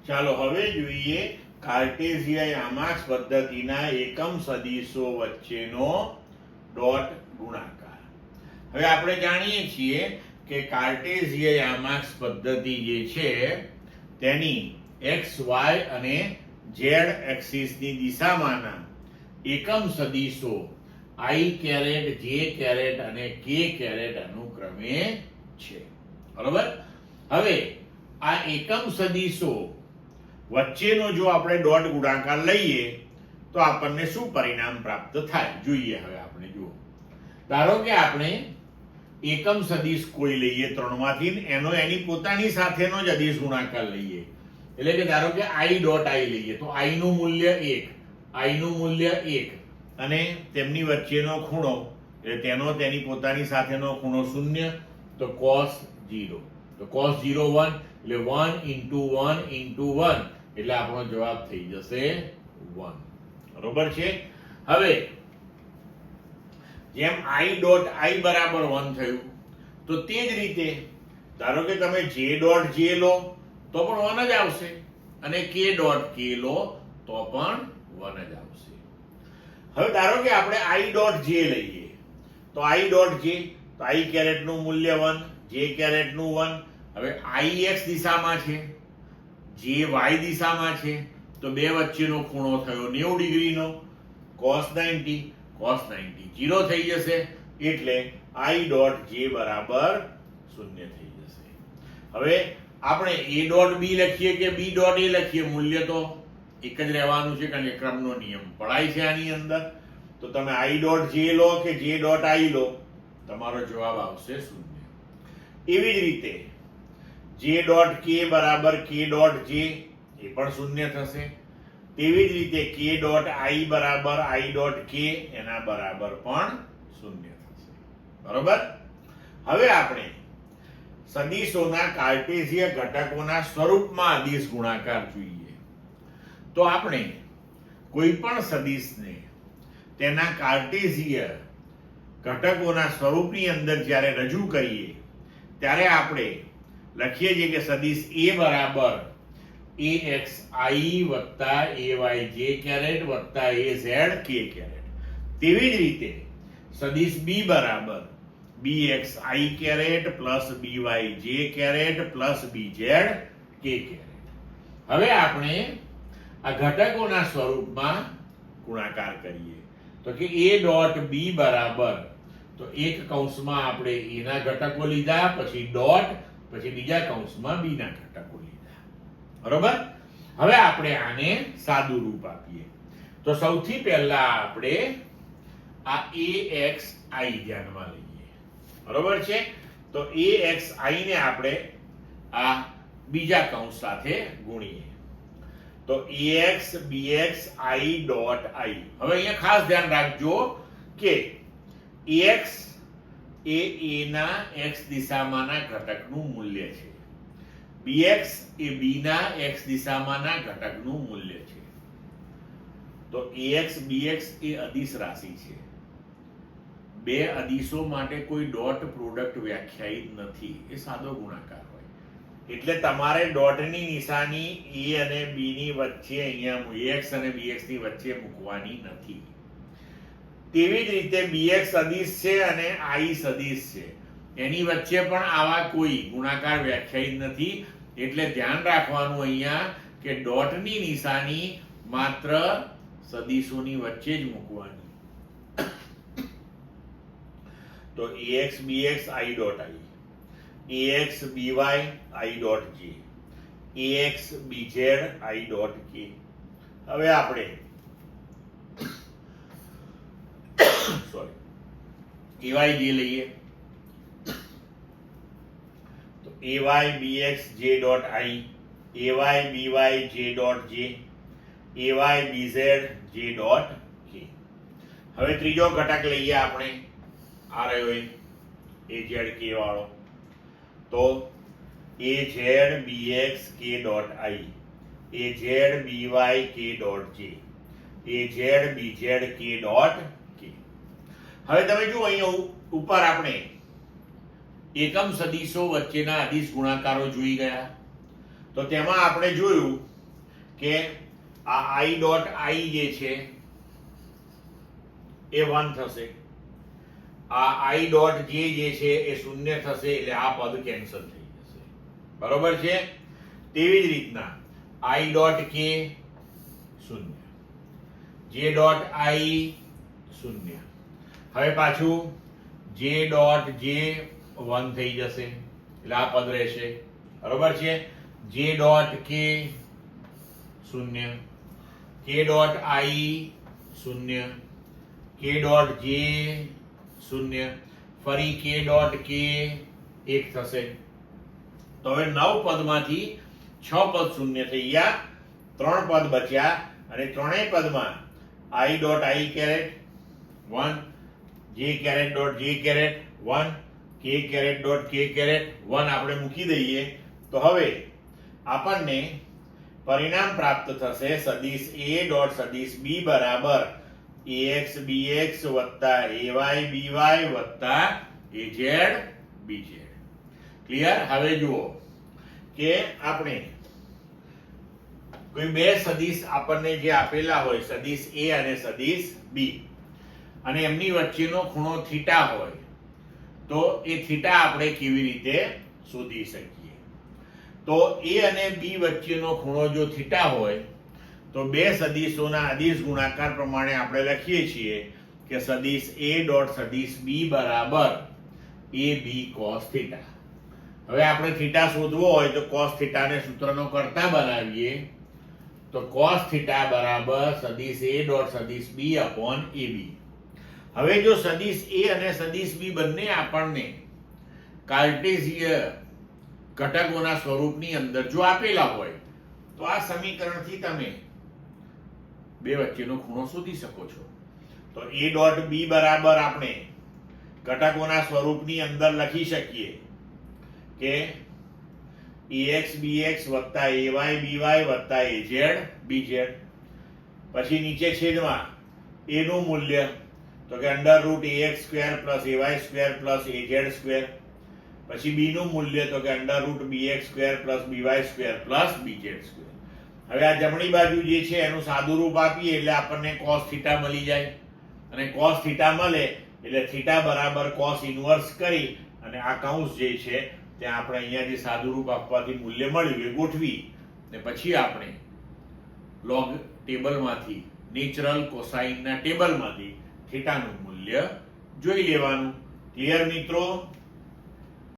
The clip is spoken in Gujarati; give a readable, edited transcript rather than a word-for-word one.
ચાલો હવે જોઈએ કાર્ટેશિયન યામાક્સ પદ્ધતિના એકમ સદિશો વચ્ચેનો ડોટ ગુણાકાર. હવે આપણે જાણીએ છીએ કે કાર્ટેશિયન યામાક્સ પદ્ધતિ જે છે તેની x y અને z એક્સિસની દિશામાંના એકમ સદિશો i કેરેટ j કેરેટ અને k કેરેટ અનુક્રમે છે. બરોબર. હવે આ એકમ સદિશો વચ્ચેનો જો આપણે ડોટ ગુણાકાર લઈએ તો આપણને શું પરિણામ પ્રાપ્ત થાય જોઈએ. હવે આપણે જુઓ, ધારો કે આપણે એકમ સદિશ કોઈ લઈએ ત્રણમાંથી, એની પોતાની સાથેનો જ અદિશ ગુણાકાર લઈએ. એટલે કે ધારો કે i ડોટ i લઈએ તો i નું મૂલ્ય 1, i નું મૂલ્ય 1 અને તેમની વચ્ચેનો ખૂણો એટલે તેની પોતાની સાથેનો ખૂણો 0, તો cos 0, તો cos 0 1 એટલે 1 into 1 into 1 એટલે આપણો જવાબ થઈ જશે 1. બરોબર છે. હવે જેમ i ડોટ i બરાબર 1 થયું તો તે જ રીતે ધારો કે તમે j ડોટ j લો તો પણ 1 જ આવશે અને k ડોટ k લો તો પણ 1 જ આવશે. હવે ધારો કે આપણે i ડોટ j લઈએ તો i ડોટ j તો i કેરેટ નું મૂલ્ય 1, j કેરેટ નું 1. હવે i x દિશામાં છે, j y દિશામાં છે, તો બે વચ્ચેનો ખૂણો થયો 90 ડિગ્રીનો, cos 90, cos 90 0 થઈ જશે એટલે i ડોટ j બરાબર 0 થઈ જશે. હવે આપણે a ડોટ b લખીએ કે b ડોટ a લખીએ, મૂલ્ય તો એક જ રહેવાનું છે કારણ કે ક્રમનો નિયમ પડાય છે આની અંદર. તો તમે i ડોટ j લો કે j ડોટ i લો, તમારો જવાબ આવશે 0. એવી જ રીતે j ડોટ k બરાબર k ડોટ j એ પણ 0 થશે. તેવી જ રીતે k ડોટ i બરાબર i ડોટ k એના બરાબર પણ 0 થશે. બરોબર. હવે આપણે સદિશોના કાર્ટેશિય ઘટકોના સ્વરૂપમાં અદિશ ગુણાકાર જોઈએ. તો આપણે કોઈ પણ સદિશને તેના કાર્ટેશિય ઘટકોના સ્વરૂપની અંદર જ્યારે રજૂ કરીએ ત્યારે આપણે લખીએ છીએ કે સદિશ a બરાબર axi વત્તા ayj કેરેટ વત્તા az k કેરેટ. તેવી જ રીતે સદિશ b બરાબર bxi caret plus byj caret plus bz k caret. હવે આપણે આ ઘટકોના સ્વરૂપમાં ગુણાકાર કરીએ તો કે a ડોટ b બરાબર, તો એક કૌંસમાં આપણે a ના ઘટકો લીધા, પછી ડોટ, પછી બીજા કૌંસમાં b ના ઘટકો લીધા. બરોબર. હવે આપણે આને સાદું રૂપ આપીએ તો સૌથી પહેલા આપણે આ axi ધ્યાનમાં લઈએ. બરોબર છે. તો axi ને આપણે આ બીજા કૌંસ સાથે ગુણીએ તો ax bx i dot i. હવે અહીંયા ખાસ ધ્યાન રાખજો કે ax એ a ના x દિશામાંના ઘટકનું મૂલ્ય છે, bx એ b ના x દિશામાંના ઘટકનું મૂલ્ય છે. તો ax bx એ અદિશ રાશિ છે. બે અદિશો માટે કોઈ ડોટ પ્રોડક્ટ વ્યાખ્યાયિત નથી, એ સાદો ગુણાકાર હોય. એટલે તમારે ડોટની નિશાની a અને b ની વચ્ચે અહીંયા ax અને bx ની વચ્ચે મૂકવાની નથી. તેવી જ રીતે bx સદિશ છે અને i સદિશ છે, એની વચ્ચે પણ આવા કોઈ ગુણાકાર વ્યાખ્યાયિત નથી. એટલે ધ્યાન રાખવાનું અહીંયા કે ડોટની નિશાની માત્ર સદિશોની વચ્ચે જ મૂકવાની. તો ax bx i dot i, ax by i dot j, ax bz i dot k. હવે આપણે ayj લઈએ તો ay bx j dot i, ay by j dot j, ay bz j dot k. હવે ત્રીજો ઘટક લઈએ આપણે, આ રહ્યો az k વાળો, તો az bx k dot i, az by k dot j, az bz k dot k. હવે તમે જુઓ અહીંયા ઉપર આપણે એકમ સદિશો વચ્ચેના અદિશ ગુણાકારો જોઈ ગયા. તો તેમાં આપણે જોયું કે આ i ડોટ i જે છે એ 1 થશે, આ i ડોટ j જે છે એ 0 થશે, એટલે આ પદ કેન્સલ થઈ જશે. બરોબર છે? તેવી જ રીતના i dot k 0, j dot i 0. હવે પાછું j ડોટ j 1 થઈ જશે, એટલે આ પદ રહેશે. બરોબર છે? j dot k 0, k dot i 0, k dot j 0, ફરી k ડોટ k 1 થશે. તો હવે 9 પદમાંથી 6 પદ શૂન્ય થઈ ગયા, 3 પદ બચ્યા, અને ત્રણેય પદમાં i dot i caret 1, j caret dot j caret 1, k caret dot k caret 1 આપણે મૂકી દઈએ. તો હવે આપણને પરિણામ પ્રાપ્ત થશે સદિશ a ડોટ સદિશ b બરાબર ax bx વત્તા ay by વત્તા az bz. ક્લિયર? હવે જુઓ કે આપણે કોઈ બે સદિશ આપણને જે આપેલા હોય, સદિશ a અને સદિશ b, અને એમની વચ્ચેનો ખૂણો થીટા હોય, તો એ થીટા આપણે કેવી રીતે શોધી શકીએ? તો a અને b વચ્ચેનો ખૂણો જો થીટા હોય તો બે સદિશોના અદિશ ગુણાકાર પ્રમાણે આપણે લખીએ છીએ કે સદિશ a ડોટ સદિશ b બરાબર ab cos થીટા. હવે આપણે થીટા શોધવો હોય તો cos થીટાને સૂત્રનો કર્તા બનાવીએ, તો cos થીટા બરાબર સદિશ a ડોટ સદિશ b અપોન ab. હવે જો સદિશ a અને સદિશ b બંને આપણને કાર્ટેશિય ઘટકોના સ્વરૂપની અંદર જો આપેલા હોય તો આ સમીકરણથી તમે બે વચ્ચેનો ખૂણો શોધી શકો છો. તો a ડોટ b બરાબર આપણે ઘટકોના સ્વરૂપની અંદર લખી શકીએ કે ax bx વત્તા ay by વત્તા az bz. પછી નીચે છેદમાં a નું મૂલ્ય તો કે under route ax square plus ay square plus az square. પછી b નું મૂલ્ય તો કે under route bx square plus by square plus bz square. હવે આ જમણી બાજુ જે છે એનું સાદું રૂપ આપીએ એટલે આપણને cos થીટા મળી જાય, અને cos થીટા મળે એટલે થીટા બરાબર cos ઇન્વર્સ કરી અને આ કૌંસ જે છે ત્યાં આપણે અહીંયા જે સાદું રૂપ આપવાથી મૂલ્ય મળ્યું એ ગોઠવી ને પછી આપણે લોગ ટેબલમાંથી, નેચરલ કોસાઇનના ટેબલમાંથી થીટાનું મૂલ્ય જોઈ લેવાનું. ક્લિયર મિત્રો?